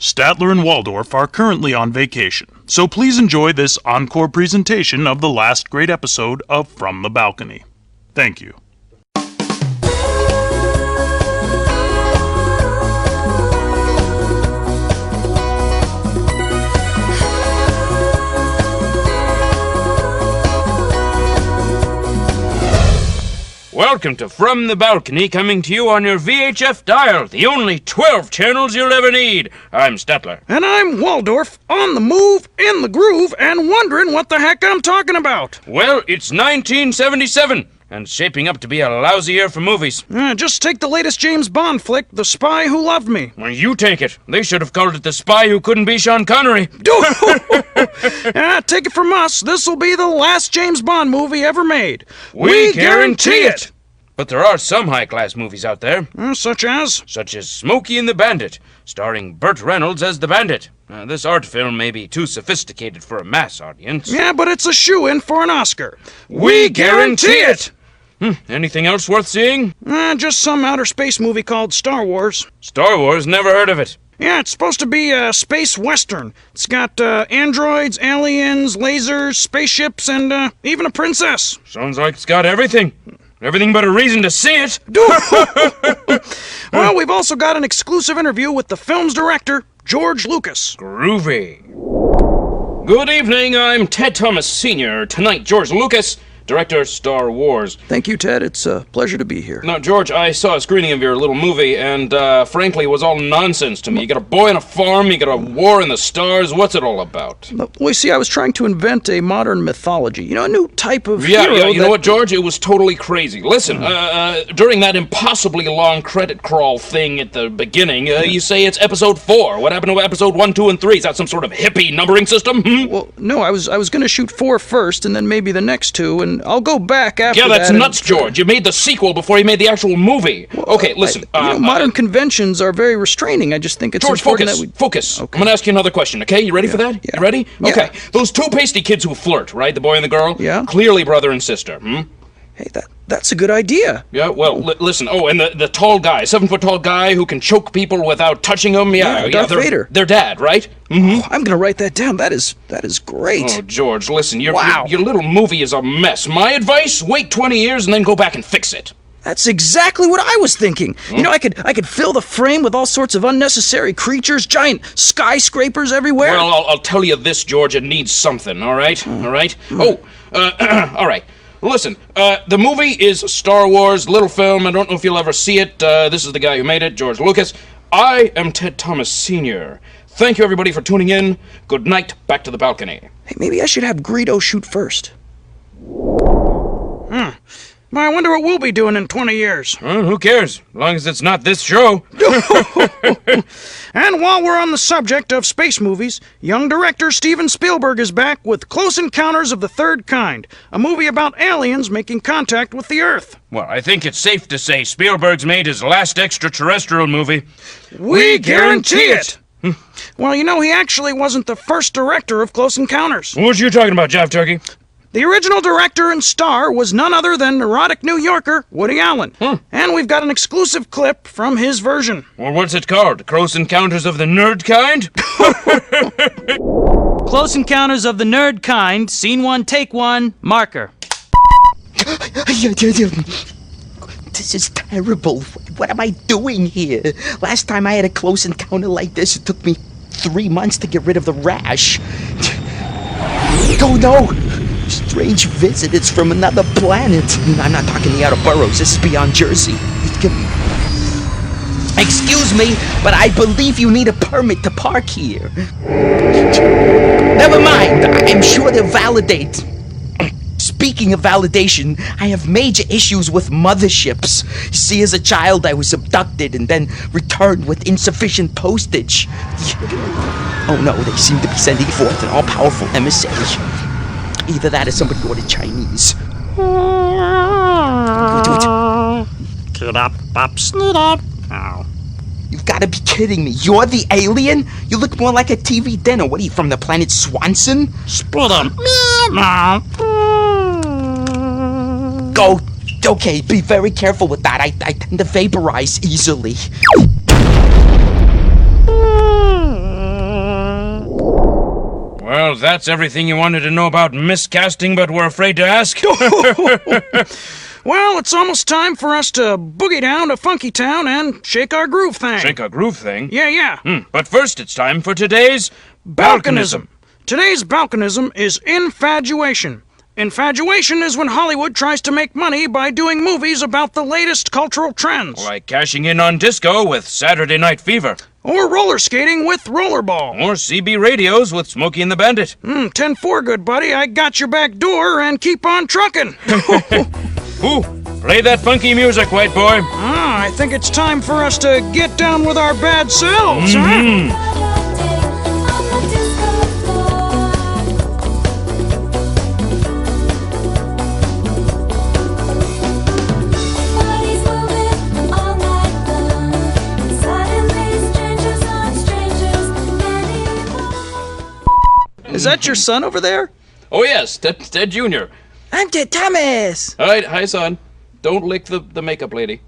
Statler and Waldorf are currently on vacation, so please enjoy this encore presentation of the last great episode of From the Balcony. Thank you. Welcome to From the Balcony, coming to you on your VHF dial, the only 12 channels you'll ever need. I'm Statler. And I'm Waldorf, on the move, in the groove, and wondering what the heck I'm talking about. Well, it's 1977, and shaping up to be a lousy year for movies. Just take the latest James Bond flick, The Spy Who Loved Me. Well, you take it. They should have called it The Spy Who Couldn't Be Sean Connery. Take it from us, this'll be the last James Bond movie ever made. We guarantee it! But there are some high-class movies out there. Such as? Such as Smokey and the Bandit, starring Burt Reynolds as the Bandit. This art film may be too sophisticated for a mass audience. Yeah, but it's a shoo-in for an Oscar. We guarantee it! Anything else worth seeing? Just some outer space movie called Star Wars. Star Wars? Never heard of it. Yeah, it's supposed to be a space western. It's got androids, aliens, lasers, spaceships, and even a princess. Sounds like it's got everything. Everything but a reason to see it. Well, we've also got an exclusive interview with the film's director, George Lucas. Groovy. Good evening, I'm Ted Thomas Sr. Tonight, George Lucas, director, Star Wars. Thank you, Ted. It's a pleasure to be here. Now, George, I saw a screening of your little movie, and frankly, it was all nonsense to me. You got a boy on a farm, you got a war in the stars. What's it all about? Well, you see, I was trying to invent a modern mythology. You know, a new type of hero. Yeah, you know what, George? It was totally crazy. Listen, during that impossibly long credit crawl thing at the beginning, you say it's episode 4. What happened to episode 1, 2, and 3? Is that some sort of hippie numbering system? Well, no, I was going to shoot 4 first, and then maybe the next 2, and I'll go back after that. Yeah, that's nuts, George. You made the sequel before you made the actual movie. Well, okay, listen. Modern conventions are very restraining. I just think it's George, important focus. Okay. I'm going to ask you another question, okay? You ready for that? Yeah. You ready? Yeah. Okay. Those two pasty kids who flirt, right? The boy and the girl? Yeah. Clearly brother and sister, Hey, that's a good idea. Yeah, well, listen. Oh, and the tall guy, 7-foot tall guy who can choke people without touching them. Yeah, Darth Vader. Their dad, right? Oh, I'm gonna write that down. That is great. Oh, George, listen. Your little movie is a mess. My advice: wait 20 years and then go back and fix it. That's exactly what I was thinking. You know, I could fill the frame with all sorts of unnecessary creatures, giant skyscrapers everywhere. Well, I'll tell you this, George. It needs something. All right. All right. All right. Listen, the movie is Star Wars, little film. I don't know if you'll ever see it. This is the guy who made it, George Lucas. I am Ted Thomas Sr. Thank you, everybody, for tuning in. Good night. Back to the balcony. Hey, maybe I should have Greedo shoot first. I wonder what we'll be doing in 20 years. Who cares? As long as it's not this show. And while we're on the subject of space movies, young director Steven Spielberg is back with Close Encounters of the Third Kind, a movie about aliens making contact with the Earth. Well, I think it's safe to say Spielberg's made his last extraterrestrial movie. We guarantee it! Well, you know, he actually wasn't the first director of Close Encounters. What you talking about, Jive Turkey? The original director and star was none other than neurotic New Yorker Woody Allen. And we've got an exclusive clip from his version. Well, what's it called? Close Encounters of the Nerd Kind? Close Encounters of the Nerd Kind, Scene 1, Take 1, Marker. This is terrible. What am I doing here? Last time I had a close encounter like this, it took me 3 months to get rid of the rash. Oh no! Strange visit. It's from another planet. I'm not talking the outer boroughs. This is beyond Jersey. Excuse me, but I believe you need a permit to park here. Never mind. I'm sure they'll validate. Speaking of validation, I have major issues with motherships. You see, as a child, I was abducted and then returned with insufficient postage. Oh no, they seem to be sending forth an all-powerful emissary. Either that or somebody ordered Chinese. Get up, up, sneak up. Ow. You've got to be kidding me. You're the alien? You look more like a TV dinner. What are you, from the planet Swanson? Split him. Meow. Go. Okay, be very careful with that. I tend to vaporize easily. Well, that's everything you wanted to know about miscasting but were afraid to ask? Well, it's almost time for us to boogie down to Funky Town and shake our groove thing. Shake a groove thing? Yeah. But first, it's time for today's Balkanism. Today's balkanism is infatuation. Infatuation is when Hollywood tries to make money by doing movies about the latest cultural trends. Like cashing in on disco with Saturday Night Fever. Or roller skating with rollerball. Or CB radios with Smokey and the Bandit. 10-4, good buddy. I got your back door and keep on trucking. Ooh, play that funky music, white boy. I think it's time for us to get down with our bad selves, huh? Is that your son over there? Oh, yes, Ted Jr. I'm Ted Thomas. All right, hi, son. Don't lick the makeup lady.